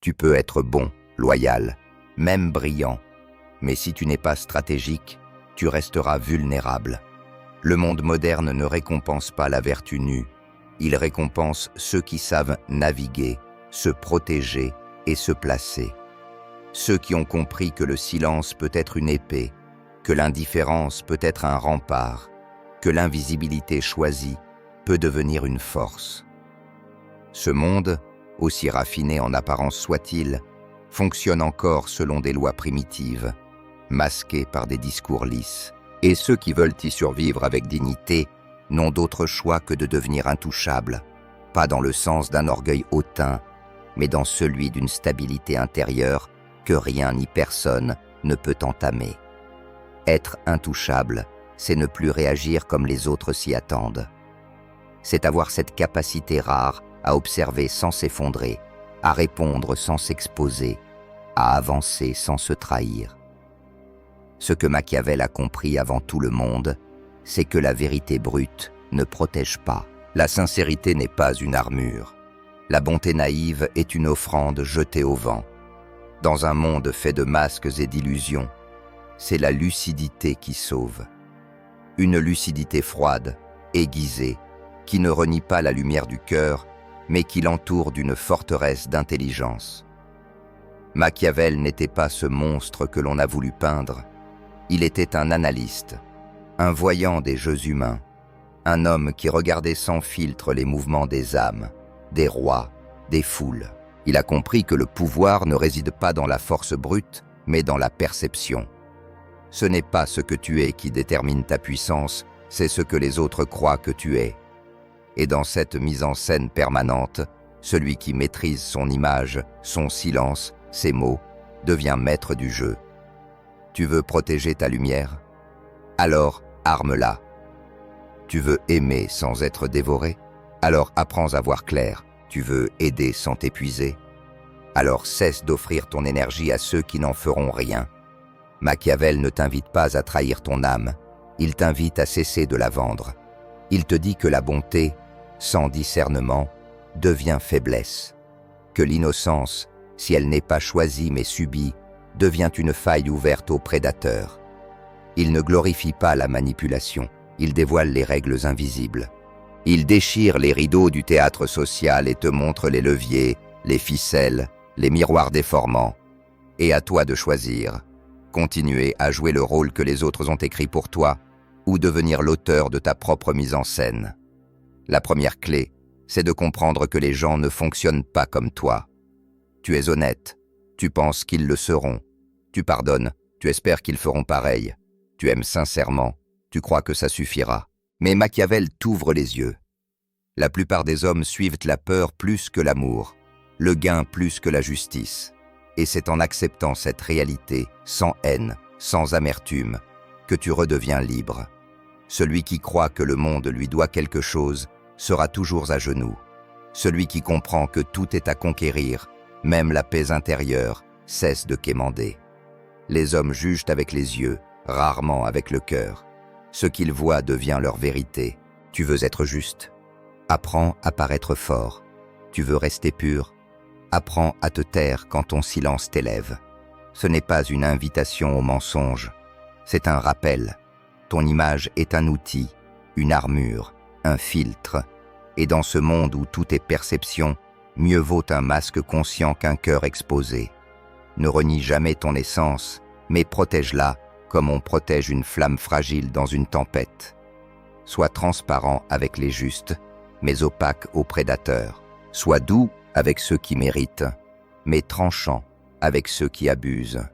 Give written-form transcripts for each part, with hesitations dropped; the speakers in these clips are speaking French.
Tu peux être bon, loyal, même brillant, mais si tu n'es pas stratégique, tu resteras vulnérable. Le monde moderne ne récompense pas la vertu nue, il récompense ceux qui savent naviguer, se protéger et se placer. Ceux qui ont compris que le silence peut être une épée, que l'indifférence peut être un rempart, que l'invisibilité choisie peut devenir une force. Ce monde, aussi raffiné en apparence soit-il, fonctionne encore selon des lois primitives, masquées par des discours lisses. Et ceux qui veulent y survivre avec dignité n'ont d'autre choix que de devenir intouchables, pas dans le sens d'un orgueil hautain, mais dans celui d'une stabilité intérieure que rien ni personne ne peut entamer. Être intouchable, c'est ne plus réagir comme les autres s'y attendent. C'est avoir cette capacité rare à observer sans s'effondrer, à répondre sans s'exposer, à avancer sans se trahir. Ce que Machiavel a compris avant tout le monde, c'est que la vérité brute ne protège pas. La sincérité n'est pas une armure. La bonté naïve est une offrande jetée au vent. Dans un monde fait de masques et d'illusions, c'est la lucidité qui sauve. Une lucidité froide, aiguisée, qui ne renie pas la lumière du cœur, mais qui l'entoure d'une forteresse d'intelligence. Machiavel n'était pas ce monstre que l'on a voulu peindre. Il était un analyste, un voyant des jeux humains, un homme qui regardait sans filtre les mouvements des âmes, des rois, des foules. Il a compris que le pouvoir ne réside pas dans la force brute, mais dans la perception. Ce n'est pas ce que tu es qui détermine ta puissance, c'est ce que les autres croient que tu es. Et dans cette mise en scène permanente, celui qui maîtrise son image, son silence, ses mots, devient maître du jeu. Tu veux protéger ta lumière? Alors arme-la. Tu veux aimer sans être dévoré? Alors apprends à voir clair. Tu veux aider sans t'épuiser? Alors cesse d'offrir ton énergie à ceux qui n'en feront rien. Machiavel ne t'invite pas à trahir ton âme, il t'invite à cesser de la vendre. Il te dit que la bonté, sans discernement, devient faiblesse, que l'innocence, si elle n'est pas choisie mais subie, devient une faille ouverte aux prédateurs. Il ne glorifie pas la manipulation, il dévoile les règles invisibles. Il déchire les rideaux du théâtre social et te montre les leviers, les ficelles, les miroirs déformants. Et à toi de choisir. Continuer à jouer le rôle que les autres ont écrit pour toi ou devenir l'auteur de ta propre mise en scène. La première clé, c'est de comprendre que les gens ne fonctionnent pas comme toi. Tu es honnête, tu penses qu'ils le seront, tu pardonnes, tu espères qu'ils feront pareil, tu aimes sincèrement, tu crois que ça suffira. Mais Machiavel t'ouvre les yeux. La plupart des hommes suivent la peur plus que l'amour, le gain plus que la justice. Et c'est en acceptant cette réalité, sans haine, sans amertume, que tu redeviens libre. Celui qui croit que le monde lui doit quelque chose sera toujours à genoux. Celui qui comprend que tout est à conquérir, même la paix intérieure, cesse de quémander. Les hommes jugent avec les yeux, rarement avec le cœur. Ce qu'ils voient devient leur vérité. Tu veux être juste? Apprends à paraître fort. Tu veux rester pur? Apprends à te taire quand ton silence t'élève. Ce n'est pas une invitation au mensonge, c'est un rappel. Ton image est un outil, une armure, un filtre. Et dans ce monde où tout est perception, mieux vaut un masque conscient qu'un cœur exposé. Ne renie jamais ton essence, mais protège-la comme on protège une flamme fragile dans une tempête. Sois transparent avec les justes, mais opaque aux prédateurs. Sois doux avec ceux qui méritent, mais tranchant avec ceux qui abusent.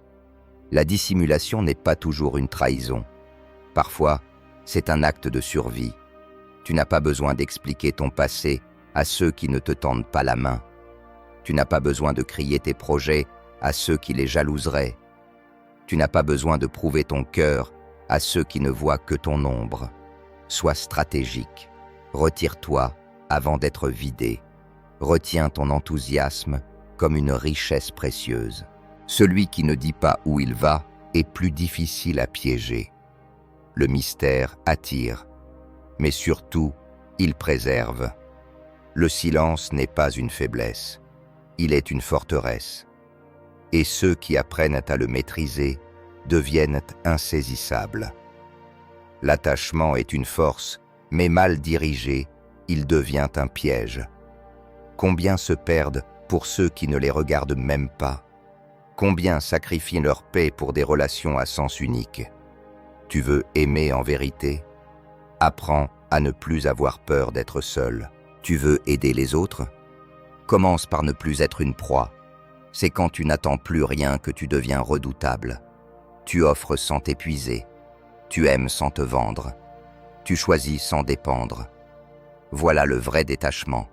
La dissimulation n'est pas toujours une trahison. Parfois, c'est un acte de survie. Tu n'as pas besoin d'expliquer ton passé à ceux qui ne te tendent pas la main. Tu n'as pas besoin de crier tes projets à ceux qui les jalouseraient. Tu n'as pas besoin de prouver ton cœur à ceux qui ne voient que ton ombre. Sois stratégique. Retire-toi avant d'être vidé. Retiens ton enthousiasme comme une richesse précieuse. Celui qui ne dit pas où il va est plus difficile à piéger. Le mystère attire, mais surtout, il préserve. Le silence n'est pas une faiblesse. il est une forteresse. Et ceux qui apprennent à le maîtriser deviennent insaisissables. L'attachement est une force, mais mal dirigé, il devient un piège. Combien se perdent pour ceux qui ne les regardent même pas? Combien sacrifient leur paix pour des relations à sens unique? Tu veux aimer en vérité? Apprends à ne plus avoir peur d'être seul. Tu veux aider les autres? Commence par ne plus être une proie. C'est quand tu n'attends plus rien que tu deviens redoutable. Tu offres sans t'épuiser. Tu aimes sans te vendre. Tu choisis sans dépendre. Voilà le vrai détachement.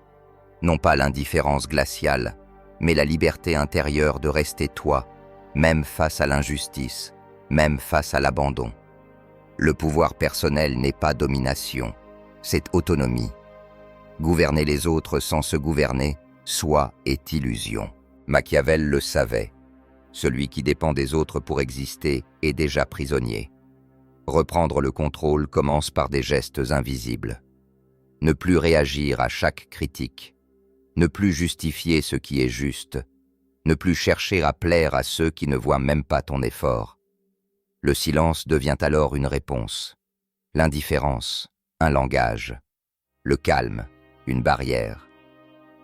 Non pas l'indifférence glaciale, mais la liberté intérieure de rester toi, même face à l'injustice, même face à l'abandon. Le pouvoir personnel n'est pas domination, c'est autonomie. Gouverner les autres sans se gouverner, soi est illusion. Machiavel le savait. Celui qui dépend des autres pour exister est déjà prisonnier. Reprendre le contrôle commence par des gestes invisibles. Ne plus réagir à chaque critique. Ne plus justifier ce qui est juste. Ne plus chercher à plaire à ceux qui ne voient même pas ton effort. Le silence devient alors une réponse. L'indifférence, un langage. Le calme, une barrière.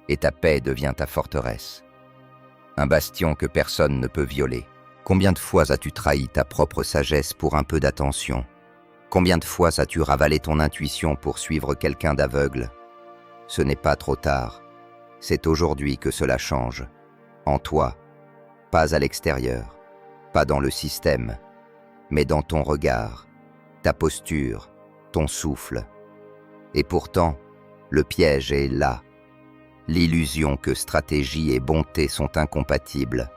Et ta paix devient ta forteresse. Un bastion que personne ne peut violer. Combien de fois as-tu trahi ta propre sagesse pour un peu d'attention? Combien de fois as-tu ravalé ton intuition pour suivre quelqu'un d'aveugle? Ce n'est pas trop tard. C'est aujourd'hui que cela change. En toi, pas à l'extérieur, pas dans le système, mais dans ton regard, ta posture, ton souffle. Et pourtant, le piège est là. L'illusion que stratégie et bonté sont incompatibles.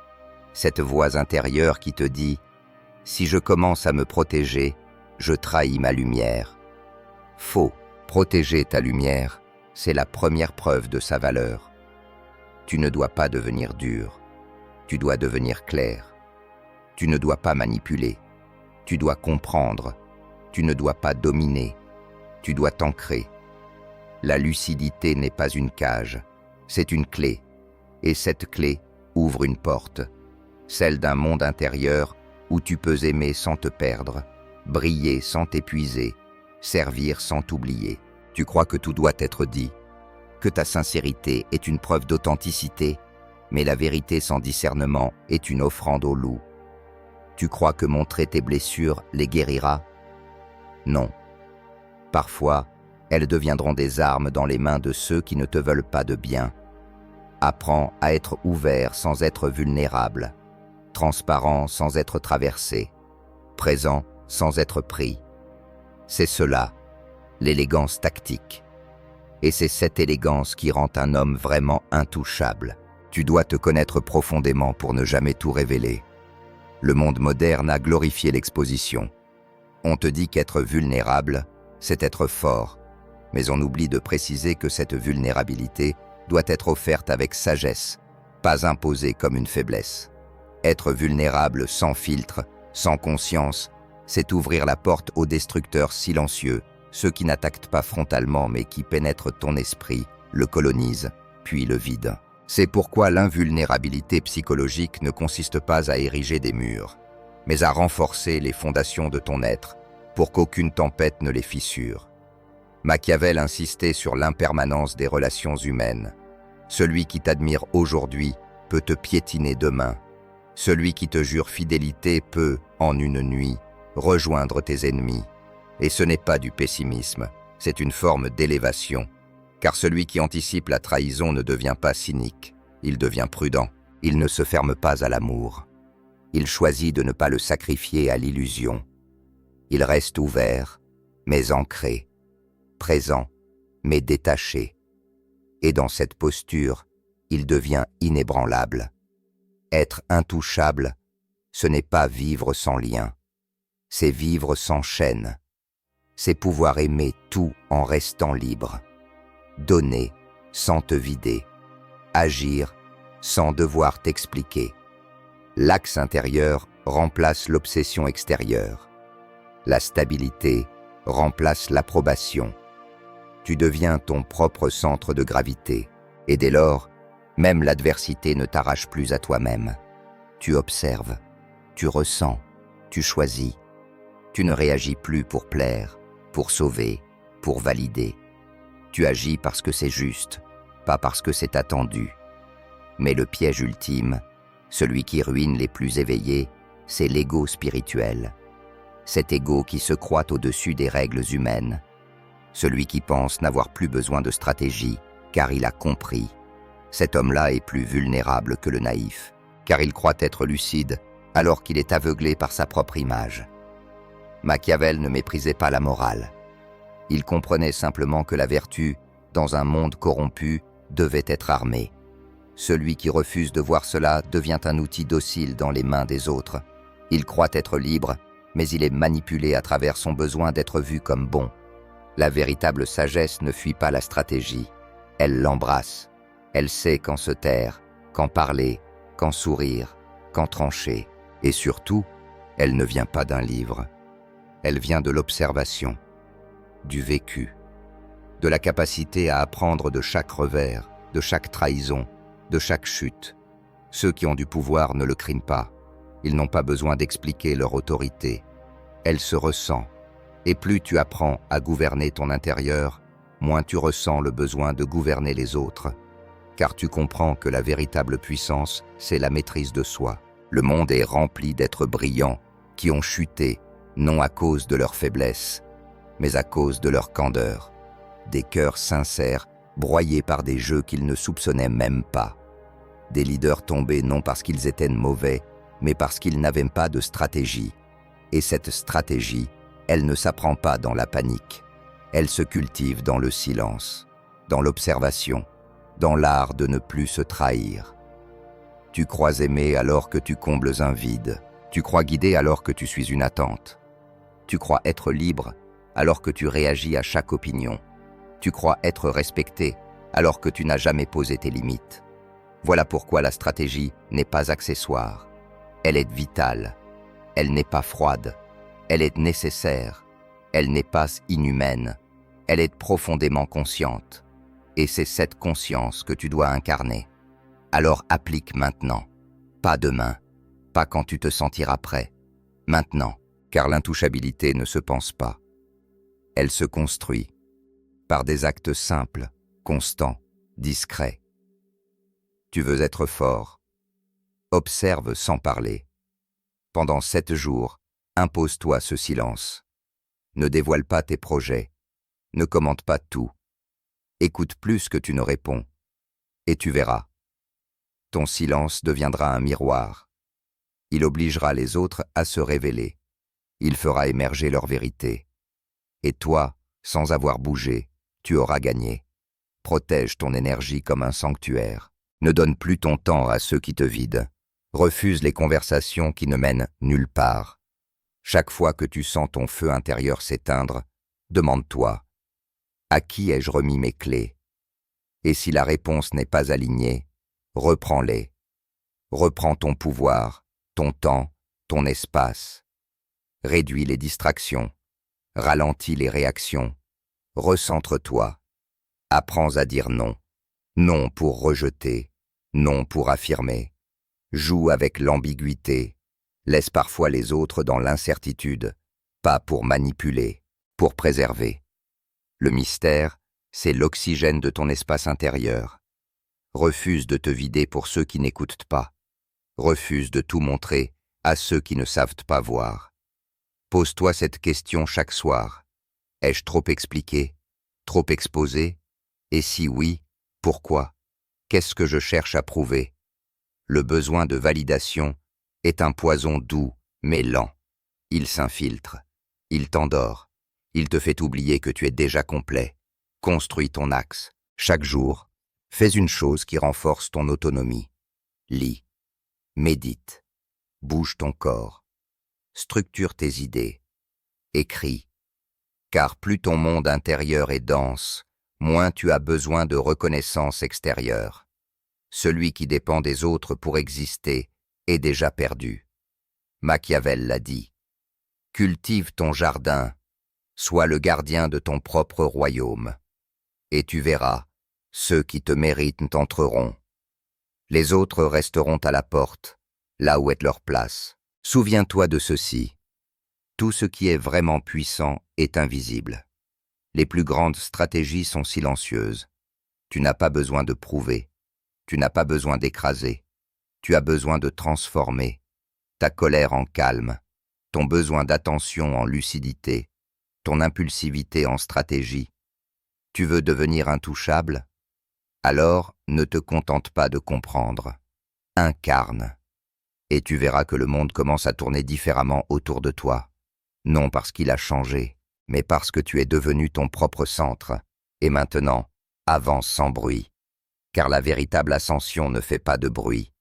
Cette voix intérieure qui te dit « Si je commence à me protéger, je trahis ma lumière ». Faux. Protéger ta lumière, c'est la première preuve de sa valeur. Tu ne dois pas devenir dur. Tu dois devenir clair. Tu ne dois pas manipuler. Tu dois comprendre. Tu ne dois pas dominer. Tu dois t'ancrer. La lucidité n'est pas une cage, c'est une clé. Et cette clé ouvre une porte, celle d'un monde intérieur où tu peux aimer sans te perdre, briller sans t'épuiser, servir sans t'oublier. Tu crois que tout doit être dit, que ta sincérité est une preuve d'authenticité, mais la vérité sans discernement est une offrande au loup. Tu crois que montrer tes blessures les guérira? Non. Parfois, elles deviendront des armes dans les mains de ceux qui ne te veulent pas de bien. Apprends à être ouvert sans être vulnérable, transparent sans être traversé, présent sans être pris. C'est cela, l'élégance tactique. Et c'est cette élégance qui rend un homme vraiment intouchable. Tu dois te connaître profondément pour ne jamais tout révéler. Le monde moderne a glorifié l'exposition. On te dit qu'être vulnérable, c'est être fort, mais on oublie de préciser que cette vulnérabilité doit être offerte avec sagesse, pas imposée comme une faiblesse. Être vulnérable sans filtre, sans conscience, c'est ouvrir la porte aux destructeurs silencieux, ceux qui n'attaquent pas frontalement mais qui pénètrent ton esprit, le colonisent, puis le vident. C'est pourquoi l'invulnérabilité psychologique ne consiste pas à ériger des murs, mais à renforcer les fondations de ton être, pour qu'aucune tempête ne les fissure. Machiavel insistait sur l'impermanence des relations humaines. Celui qui t'admire aujourd'hui peut te piétiner demain. Celui qui te jure fidélité peut, en une nuit, rejoindre tes ennemis. Et ce n'est pas du pessimisme, c'est une forme d'élévation. Car celui qui anticipe la trahison ne devient pas cynique, il devient prudent. Il ne se ferme pas à l'amour. Il choisit de ne pas le sacrifier à l'illusion. Il reste ouvert, mais ancré, présent, mais détaché. Et dans cette posture, il devient inébranlable. Être intouchable, ce n'est pas vivre sans lien, c'est vivre sans chaîne. C'est pouvoir aimer tout en restant libre. Donner sans te vider. Agir sans devoir t'expliquer. L'axe intérieur remplace l'obsession extérieure. La stabilité remplace l'approbation. Tu deviens ton propre centre de gravité, et dès lors, Même l'adversité ne t'arrache plus à toi-même. Tu observes, tu ressens, tu choisis. Tu ne réagis plus pour plaire, pour sauver, pour valider. Tu agis parce que c'est juste, pas parce que c'est attendu. Mais le piège ultime, celui qui ruine les plus éveillés, c'est l'ego spirituel. Cet ego qui se croit au-dessus des règles humaines. Celui qui pense n'avoir plus besoin de stratégie, car il a compris. Cet homme-là est plus vulnérable que le naïf, car il croit être lucide, alors qu'il est aveuglé par sa propre image. Machiavel ne méprisait pas la morale. Il comprenait simplement que la vertu, dans un monde corrompu, devait être armée. Celui qui refuse de voir cela devient un outil docile dans les mains des autres. Il croit être libre, mais il est manipulé à travers son besoin d'être vu comme bon. La véritable sagesse ne fuit pas la stratégie. Elle l'embrasse. Elle sait quand se taire, quand parler, quand sourire, quand trancher. Et surtout, elle ne vient pas d'un livre. Elle vient de l'observation, du vécu, de la capacité à apprendre de chaque revers, de chaque trahison, de chaque chute. Ceux qui ont du pouvoir ne le crient pas. Ils n'ont pas besoin d'expliquer leur autorité. Elle se ressent. Et plus tu apprends à gouverner ton intérieur, moins tu ressens le besoin de gouverner les autres. Car tu comprends que la véritable puissance, c'est la maîtrise de soi. Le monde est rempli d'êtres brillants qui ont chuté, non à cause de leur faiblesse, mais à cause de leur candeur. Des cœurs sincères, broyés par des jeux qu'ils ne soupçonnaient même pas. Des leaders tombés non parce qu'ils étaient mauvais, mais parce qu'ils n'avaient pas de stratégie. Et cette stratégie, elle ne s'apprend pas dans la panique. Elle se cultive dans le silence, dans l'observation, dans l'art de ne plus se trahir. Tu crois aimer alors que tu combles un vide. Tu crois guider alors que tu suis une attente. Tu crois être libre alors que tu réagis à chaque opinion. Tu crois être respecté alors que tu n'as jamais posé tes limites. Voilà pourquoi la stratégie n'est pas accessoire. Elle est vitale. Elle n'est pas froide. Elle est nécessaire. Elle n'est pas inhumaine. Elle est profondément consciente. Et c'est cette conscience que tu dois incarner. Alors applique maintenant, pas demain, pas quand tu te sentiras prêt. Maintenant, car l'intouchabilité ne se pense pas. Elle se construit par des actes simples, constants, discrets. Tu veux être fort. Observe sans parler. Pendant 7 jours, impose-toi ce silence. Ne dévoile pas tes projets. Ne commente pas tout. Écoute plus que tu ne réponds. Et tu verras. Ton silence deviendra un miroir. Il obligera les autres à se révéler. Il fera émerger leur vérité. Et toi, sans avoir bougé, tu auras gagné. Protège ton énergie comme un sanctuaire. Ne donne plus ton temps à ceux qui te vident. Refuse les conversations qui ne mènent nulle part. Chaque fois que tu sens ton feu intérieur s'éteindre, demande-toi, à qui ai-je remis mes clés? Et si la réponse n'est pas alignée, reprends-les. Reprends ton pouvoir, ton temps, ton espace. Réduis les distractions. Ralentis les réactions. Recentre-toi. Apprends à dire non. Non pour rejeter. Non pour affirmer. Joue avec l'ambiguïté. Laisse parfois les autres dans l'incertitude. Pas pour manipuler, pour préserver. Le mystère, c'est l'oxygène de ton espace intérieur. Refuse de te vider pour ceux qui n'écoutent pas. Refuse de tout montrer à ceux qui ne savent pas voir. Pose-toi cette question chaque soir. Ai-je trop expliqué? Trop exposé? Et si oui, pourquoi? Qu'est-ce que je cherche à prouver? Le besoin de validation est un poison doux, mais lent. Il s'infiltre. Il t'endort. Il te fait oublier que tu es déjà complet. Construis ton axe. Chaque jour, fais une chose qui renforce ton autonomie. Lis. Médite. Bouge ton corps. Structure tes idées. Écris. Car plus ton monde intérieur est dense, moins tu as besoin de reconnaissance extérieure. Celui qui dépend des autres pour exister est déjà perdu. Machiavel l'a dit. Cultive ton jardin, sois le gardien de ton propre royaume. Et tu verras, ceux qui te méritent entreront. Les autres resteront à la porte, là où est leur place. Souviens-toi de ceci. Tout ce qui est vraiment puissant est invisible. Les plus grandes stratégies sont silencieuses. Tu n'as pas besoin de prouver. Tu n'as pas besoin d'écraser. Tu as besoin de transformer. Ta colère en calme, ton besoin d'attention en lucidité, ton impulsivité en stratégie. Tu veux devenir intouchable? Alors, ne te contente pas de comprendre. Incarne. Et tu verras que le monde commence à tourner différemment autour de toi. Non parce qu'il a changé, mais parce que tu es devenu ton propre centre. Et maintenant, avance sans bruit. Car la véritable ascension ne fait pas de bruit.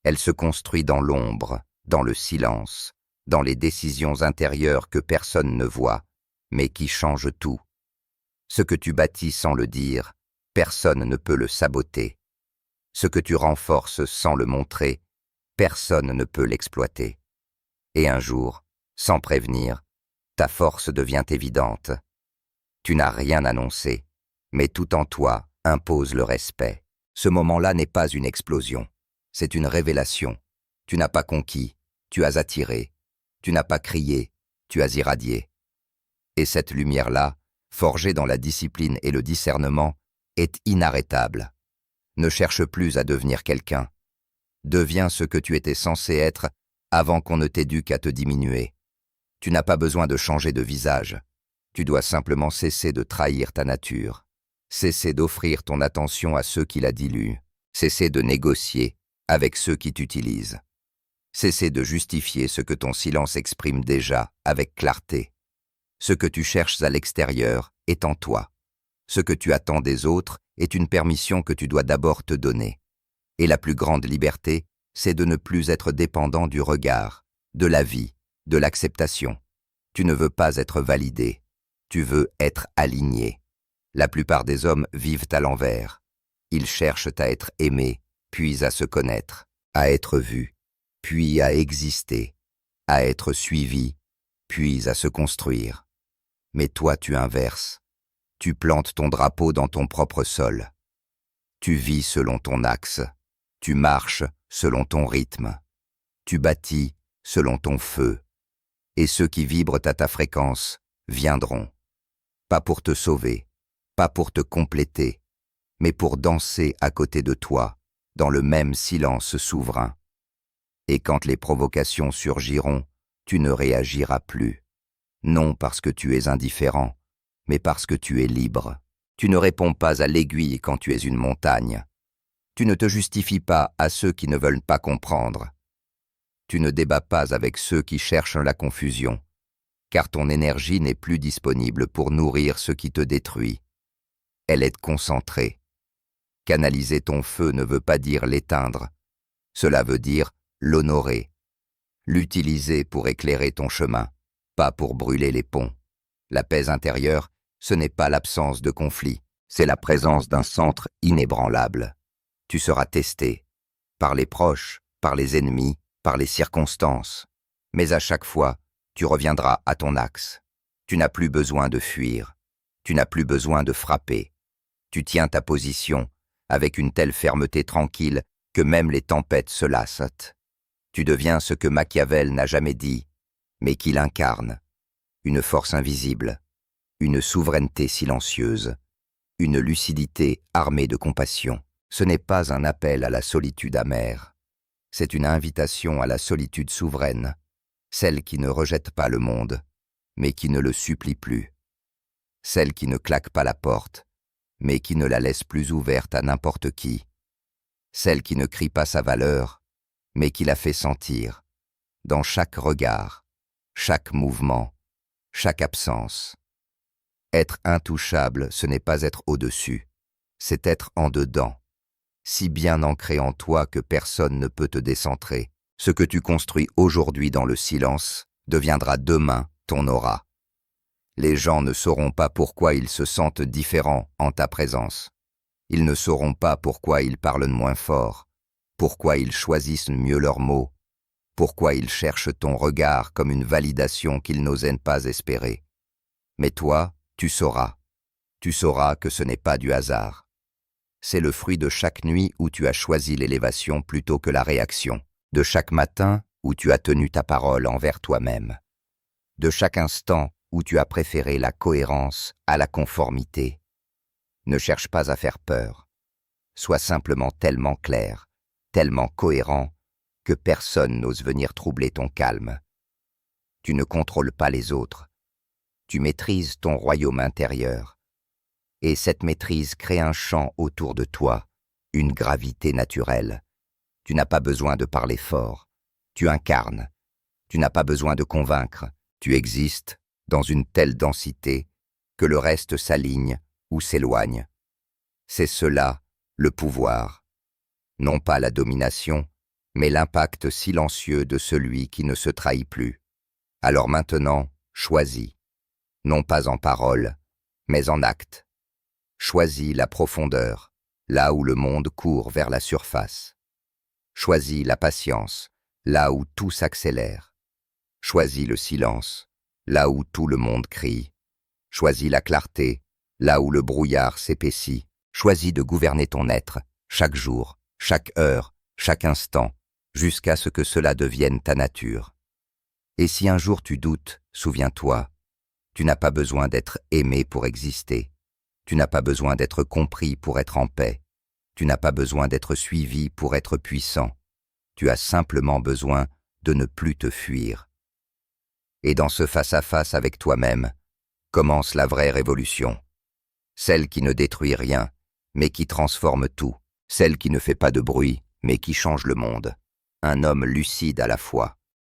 Elle se construit dans l'ombre, dans le silence, dans les décisions intérieures que personne ne voit, mais qui changent tout. Ce que tu bâtis sans le dire, personne ne peut le saboter. Ce que tu renforces sans le montrer, personne ne peut l'exploiter. Et un jour, sans prévenir, ta force devient évidente. Tu n'as rien annoncé, mais tout en toi impose le respect. Ce moment-là n'est pas une explosion, c'est une révélation. Tu n'as pas conquis, tu as attiré. Tu n'as pas crié, tu as irradié. Et cette lumière-là, forgée dans la discipline et le discernement, est inarrêtable. Ne cherche plus à devenir quelqu'un. Deviens ce que tu étais censé être avant qu'on ne t'éduque à te diminuer. Tu n'as pas besoin de changer de visage. Tu dois simplement cesser de trahir ta nature. Cesser d'offrir ton attention à ceux qui la diluent. Cesser de négocier avec ceux qui t'utilisent. Cesser de justifier ce que ton silence exprime déjà avec clarté. Ce que tu cherches à l'extérieur est en toi. Ce que tu attends des autres est une permission que tu dois d'abord te donner. Et la plus grande liberté, c'est de ne plus être dépendant du regard, de la vie, de l'acceptation. Tu ne veux pas être validé. Tu veux être aligné. La plupart des hommes vivent à l'envers. Ils cherchent à être aimés, puis à se connaître, à être vus, puis à exister, à être suivis, puis à se construire. Mais toi, tu inverses. Tu plantes ton drapeau dans ton propre sol. Tu vis selon ton axe. Tu marches selon ton rythme. Tu bâtis selon ton feu. Et ceux qui vibrent à ta fréquence viendront. Pas pour te sauver, pas pour te compléter, mais pour danser à côté de toi, dans le même silence souverain. Et quand les provocations surgiront, tu ne réagiras plus. Non parce que tu es indifférent, mais parce que tu es libre. Tu ne réponds pas à l'aiguille quand tu es une montagne. Tu ne te justifies pas à ceux qui ne veulent pas comprendre. Tu ne débats pas avec ceux qui cherchent la confusion, car ton énergie n'est plus disponible pour nourrir ce qui te détruit. Elle est concentrée. Canaliser ton feu ne veut pas dire l'éteindre. Cela veut dire l'honorer, l'utiliser pour éclairer ton chemin, pas pour brûler les ponts. La paix intérieure, ce n'est pas l'absence de conflit, c'est la présence d'un centre inébranlable. Tu seras testé, par les proches, par les ennemis, par les circonstances, mais à chaque fois, tu reviendras à ton axe. Tu n'as plus besoin de fuir, tu n'as plus besoin de frapper. Tu tiens ta position avec une telle fermeté tranquille que même les tempêtes se lassent. Tu deviens ce que Machiavel n'a jamais dit, mais qu'il incarne, une force invisible, une souveraineté silencieuse, une lucidité armée de compassion. Ce n'est pas un appel à la solitude amère, c'est une invitation à la solitude souveraine, celle qui ne rejette pas le monde, mais qui ne le supplie plus, celle qui ne claque pas la porte, mais qui ne la laisse plus ouverte à n'importe qui, celle qui ne crie pas sa valeur, mais qui la fait sentir, dans chaque regard, chaque mouvement, chaque absence. Être intouchable, ce n'est pas être au-dessus, c'est être en dedans, si bien ancré en toi que personne ne peut te décentrer. Ce que tu construis aujourd'hui dans le silence deviendra demain ton aura. Les gens ne sauront pas pourquoi ils se sentent différents en ta présence. Ils ne sauront pas pourquoi ils parlent moins fort, pourquoi ils choisissent mieux leurs mots, pourquoi ils cherchent ton regard comme une validation qu'ils n'osaient pas espérer. Mais toi, tu sauras que ce n'est pas du hasard. C'est le fruit de chaque nuit où tu as choisi l'élévation plutôt que la réaction, de chaque matin où tu as tenu ta parole envers toi-même, de chaque instant où tu as préféré la cohérence à la conformité. Ne cherche pas à faire peur. Sois simplement tellement clair, tellement cohérent, que personne n'ose venir troubler ton calme. Tu ne contrôles pas les autres. Tu maîtrises ton royaume intérieur. Et cette maîtrise crée un champ autour de toi, une gravité naturelle. Tu n'as pas besoin de parler fort. Tu incarnes. Tu n'as pas besoin de convaincre. Tu existes dans une telle densité que le reste s'aligne ou s'éloigne. C'est cela, le pouvoir. Non pas la domination, mais l'impact silencieux de celui qui ne se trahit plus. Alors maintenant, choisis. Non pas en parole, mais en acte. Choisis la profondeur, là où le monde court vers la surface. Choisis la patience, là où tout s'accélère. Choisis le silence, là où tout le monde crie. Choisis la clarté, là où le brouillard s'épaissit. Choisis de gouverner ton être, chaque jour, chaque heure, chaque instant, jusqu'à ce que cela devienne ta nature. Et si un jour tu doutes, souviens-toi, tu n'as pas besoin d'être aimé pour exister. Tu n'as pas besoin d'être compris pour être en paix. Tu n'as pas besoin d'être suivi pour être puissant. Tu as simplement besoin de ne plus te fuir. Et dans ce face-à-face avec toi-même, commence la vraie révolution. Celle qui ne détruit rien, mais qui transforme tout. Celle qui ne fait pas de bruit, mais qui change le monde. Un homme lucide à la fois.